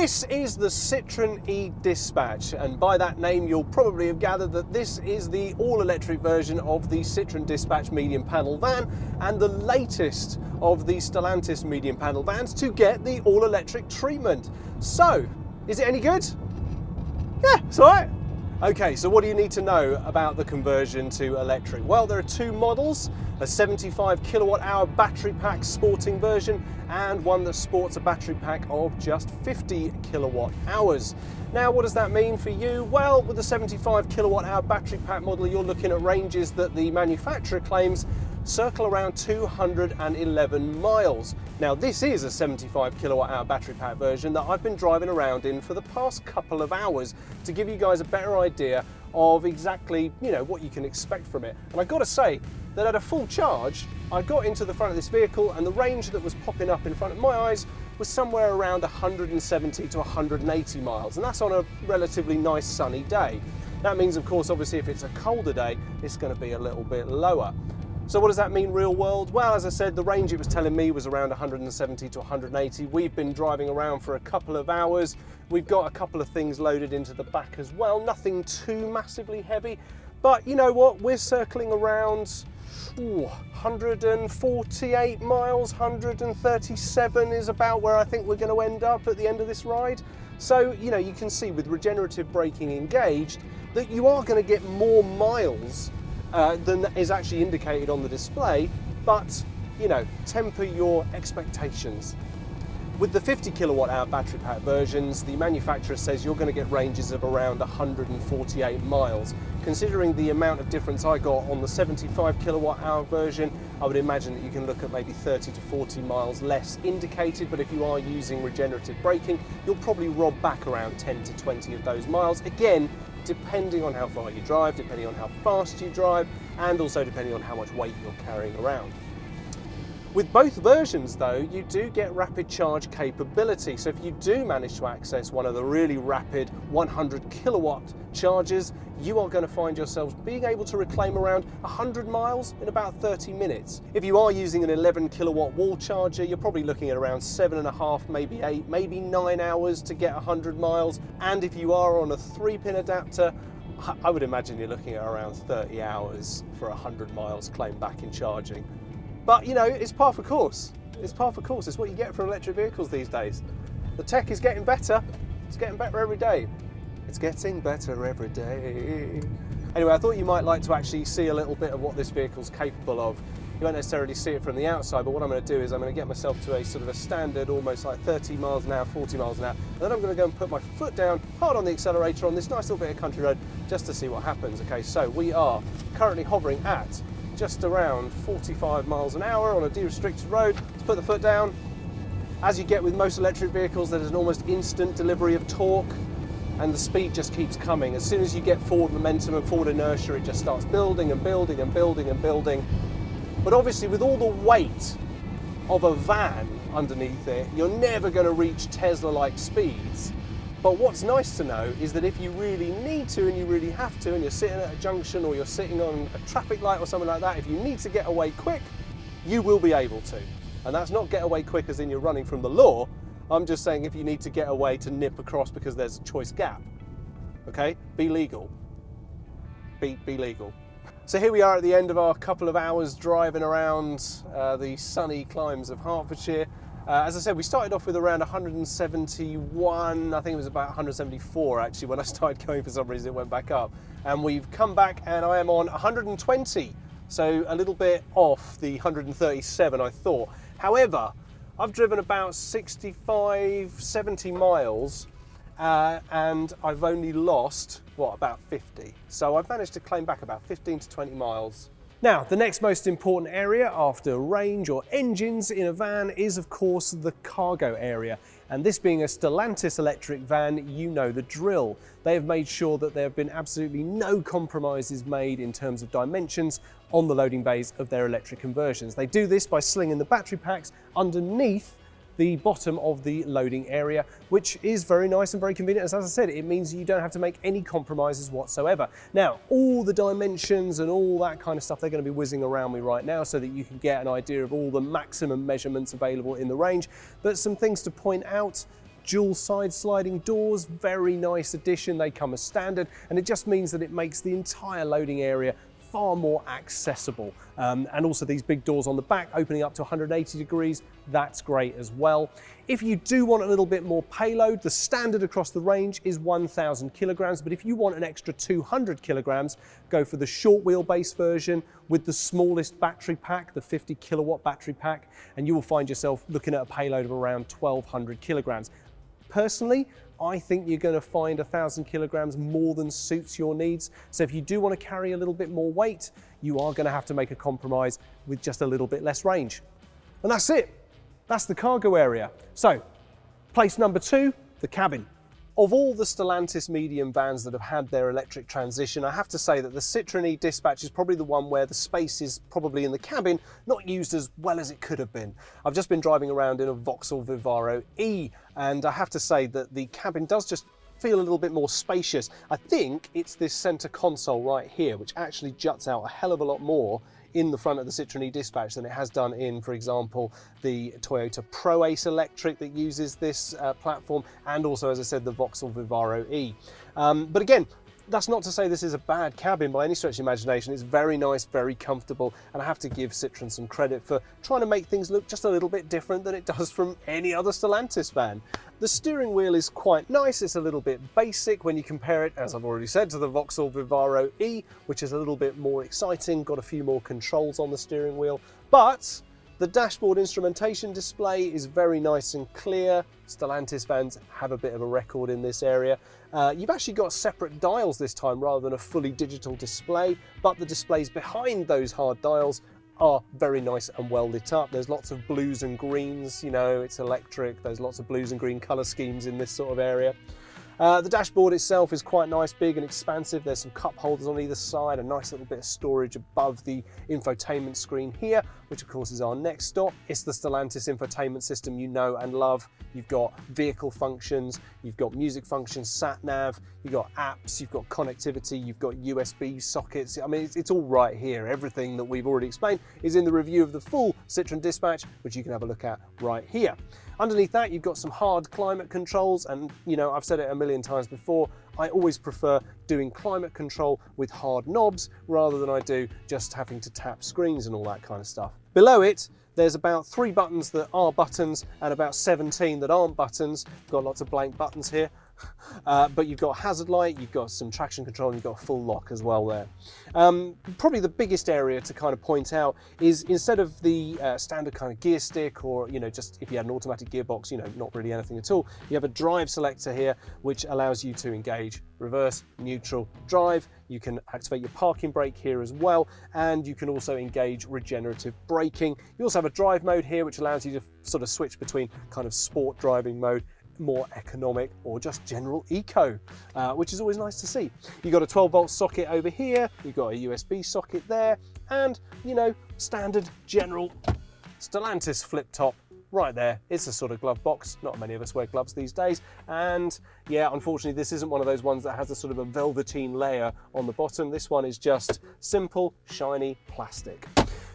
This is the Citroen Dispatch, and by that name you'll probably have gathered that this is the all-electric version of the Citroen Dispatch medium panel van and the latest of the Stellantis medium panel vans to get the all-electric treatment. So, is it any good? Yeah, it's all right. Okay, so what do you need to know about the conversion to electric? Well, there are two models, a 75 kilowatt hour battery pack sporting version and one that sports a battery pack of just 50 kilowatt hours. Now, what does that mean for you? Well, with the 75 kilowatt hour battery pack model, you're looking at ranges that the manufacturer claims circle around 211 miles. Now, this is a 75 kilowatt hour battery pack version that I've been driving around in for the past couple of hours to give you guys a better idea of exactly, what you can expect from it. And I've got to say that at a full charge, I got into the front of this vehicle and the range that was popping up in front of my eyes was somewhere around 170 to 180 miles. And that's on a relatively nice sunny day. That means, of course, obviously, if it's a colder day, it's going to be a little bit lower. So what does that mean real world? Well, as I said, the range it was telling me was around 170 to 180. We've been driving around for a couple of hours. We've got a couple of things loaded into the back as well. Nothing too massively heavy, but you know what? We're circling around 148 miles, 137 is about where I think we're going to end up at the end of this ride. So, you can see with regenerative braking engaged that you are going to get more miles than is actually indicated on the display, but temper your expectations. With the 50 kilowatt hour battery pack versions, the manufacturer says you're going to get ranges of around 148 miles. Considering the amount of difference I got on the 75 kilowatt hour version, I would imagine that you can look at maybe 30 to 40 miles less indicated, but if you are using regenerative braking, you'll probably rob back around 10 to 20 of those miles. Again, depending on how far you drive, depending on how fast you drive, and also depending on how much weight you're carrying around. With both versions though, you do get rapid charge capability. So if you do manage to access one of the really rapid 100 kilowatt chargers, you are going to find yourselves being able to reclaim around 100 miles in about 30 minutes. If you are using an 11 kilowatt wall charger, you're probably looking at around 7.5, maybe 8, maybe 9 hours to get 100 miles. And if you are on a 3-pin adapter, I would imagine you're looking at around 30 hours for 100 miles claimed back in charging. But it's par for course. It's par for course. It's what you get from electric vehicles these days. The tech is getting better. It's getting better every day. It's getting better every day. Anyway, I thought you might like to actually see a little bit of what this vehicle's capable of. You won't necessarily see it from the outside, but what I'm going to do is I'm going to get myself to a sort of a standard, almost like 30 miles an hour, 40 miles an hour, and then I'm going to go and put my foot down hard on the accelerator on this nice little bit of country road just to see what happens. Okay, so we are currently hovering at just around 45 miles an hour on a de-restricted road. Let's put the foot down. As you get with most electric vehicles, there's an almost instant delivery of torque and the speed just keeps coming. As soon as you get forward momentum and forward inertia, it just starts building and building and building and building. But obviously with all the weight of a van underneath it, you're never going to reach Tesla-like speeds. But what's nice to know is that if you really need to and you really have to, and you're sitting at a junction or you're sitting on a traffic light or something like that, if you need to get away quick, you will be able to. And that's not get away quick as in you're running from the law. I'm just saying if you need to get away to nip across because there's a choice gap. Okay? Be legal. Be legal. So here we are at the end of our couple of hours driving around the sunny climes of Hertfordshire. As I said, we started off with around 171, I think it was about 174 actually. When I started going, for some reason it went back up. And we've come back and I am on 120, so a little bit off the 137 I thought. However, I've driven about 65, 70 miles and I've only lost, about 50. So I've managed to claim back about 15 to 20 miles. Now, the next most important area after range or engines in a van is, of course, the cargo area. And this being a Stellantis electric van, you know the drill. They have made sure that there have been absolutely no compromises made in terms of dimensions on the loading bays of their electric conversions. They do this by slinging the battery packs underneath the bottom of the loading area, which is very nice and very convenient. As I said, it means you don't have to make any compromises whatsoever. Now, all the dimensions and all that kind of stuff, they're going to be whizzing around me right now so that you can get an idea of all the maximum measurements available in the range. But some things to point out, dual side sliding doors, very nice addition. They come as standard, and it just means that it makes the entire loading area far more accessible. And also these big doors on the back opening up to 180 degrees, that's great as well. If you do want a little bit more payload, the standard across the range is 1,000 kilograms, but if you want an extra 200 kilograms, go for the short wheelbase version with the smallest battery pack, the 50 kilowatt battery pack, and you will find yourself looking at a payload of around 1,200 kilograms. Personally, I think you're going to find 1,000 kilograms more than suits your needs. So if you do want to carry a little bit more weight, you are going to have to make a compromise with just a little bit less range. And that's it. That's the cargo area. So, place number 2, the cabin. Of all the Stellantis medium vans that have had their electric transition, I have to say that the Citroen Dispatch is probably the one where the space is probably in the cabin not used as well as it could have been. I've just been driving around in a Vauxhall Vivaro E, and I have to say that the cabin does just feel a little bit more spacious. I think it's this center console right here which actually juts out a hell of a lot more in the front of the Citroen Dispatch than it has done in, for example, the Toyota ProAce Electric that uses this platform, and also, as I said, the Vauxhall Vivaro E. But again, that's not to say this is a bad cabin by any stretch of imagination. It's very nice, very comfortable, and I have to give Citroen some credit for trying to make things look just a little bit different than it does from any other Stellantis van. The steering wheel is quite nice. It's a little bit basic when you compare it, as I've already said, to the Vauxhall Vivaro E, which is a little bit more exciting, got a few more controls on the steering wheel, but the dashboard instrumentation display is very nice and clear. Stellantis vans have a bit of a record in this area. You've actually got separate dials this time rather than a fully digital display, but the displays behind those hard dials are very nice and well lit up. There's lots of blues and greens, you know, it's electric. There's lots of blues and green color schemes in this sort of area. The dashboard itself is quite nice, big and expansive. There's some cup holders on either side, a nice little bit of storage above the infotainment screen here, which of course is our next stop. It's the Stellantis infotainment system you know and love. You've got vehicle functions, you've got music functions, sat nav, you've got apps, you've got connectivity, you've got USB sockets. I mean, it's all right here. Everything that we've already explained is in the review of the full Citroen Dispatch, which you can have a look at right here. Underneath that, you've got some hard climate controls, and you know, I've said it a million times before, I always prefer doing climate control with hard knobs rather than I do just having to tap screens and all that kind of stuff. Below it, there's about 3 buttons that are buttons and about 17 that aren't buttons. Got lots of blank buttons here. But you've got hazard light, you've got some traction control, and you've got a full lock as well there. Probably the biggest area to kind of point out is instead of the standard kind of gear stick, or you know, just if you had an automatic gearbox, you know, not really anything at all, you have a drive selector here which allows you to engage reverse, neutral, drive. You can activate your parking brake here as well, and you can also engage regenerative braking. You also have a drive mode here which allows you to sort of switch between kind of sport driving mode, more economic, or just general eco, which is always nice to see. You've got a 12-volt socket over here, you've got a USB socket there, and you know, standard general Stellantis flip top right there. It's a sort of glove box. Not many of us wear gloves these days, and yeah, unfortunately this isn't one of those ones that has a sort of a velveteen layer on the bottom. This one is just simple shiny plastic.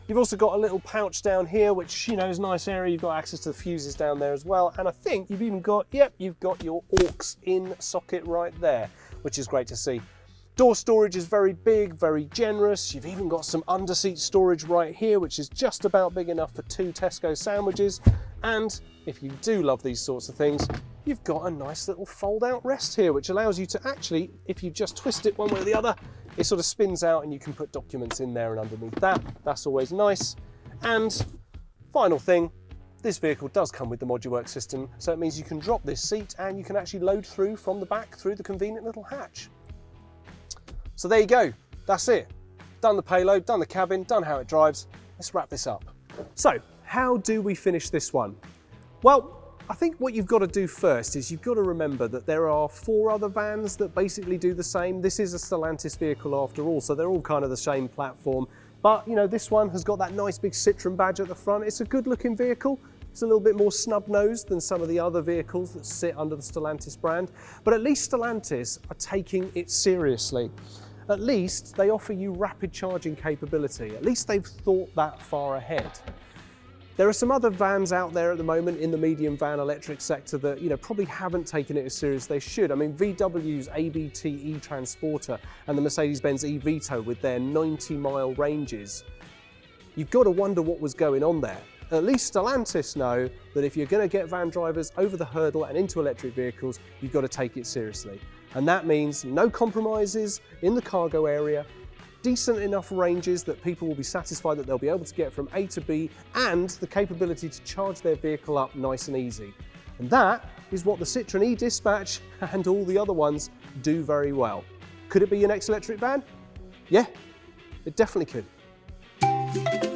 You've also got a little pouch down here, which, you know, is a nice area. You've got access to the fuses down there as well. And I think you've even got, yep, you've got your aux in socket right there, which is great to see. Door storage is very big, very generous. You've even got some underseat storage right here, which is just about big enough for 2 Tesco sandwiches. And if you do love these sorts of things, you've got a nice little fold-out rest here, which allows you to actually, if you just twist it one way or the other, it sort of spins out and you can put documents in there and underneath that. That's always nice. And final thing, this vehicle does come with the ModuWorks system, so it means you can drop this seat and you can actually load through from the back through the convenient little hatch. So there you go, that's it. Done the payload, done the cabin, done how it drives. Let's wrap this up. So, how do we finish this one? Well, I think what you've got to do first is you've got to remember that there are 4 other vans that basically do the same. This is a Stellantis vehicle after all, so they're all kind of the same platform. But, you know, this one has got that nice big Citroen badge at the front. It's a good looking vehicle. It's a little bit more snub-nosed than some of the other vehicles that sit under the Stellantis brand. But at least Stellantis are taking it seriously. At least they offer you rapid charging capability. At least they've thought that far ahead. There are some other vans out there at the moment in the medium van electric sector that, you know, probably haven't taken it as serious as they should. I mean, VW's ABT e-Transporter and the Mercedes-Benz e-Vito with their 90-mile ranges. You've got to wonder what was going on there. At least Stellantis know that if you're going to get van drivers over the hurdle and into electric vehicles, you've got to take it seriously. And that means no compromises in the cargo area, decent enough ranges that people will be satisfied that they'll be able to get from A to B, and the capability to charge their vehicle up nice and easy. And that is what the Citroen Dispatch and all the other ones do very well. Could it be your next electric van? Yeah, it definitely could.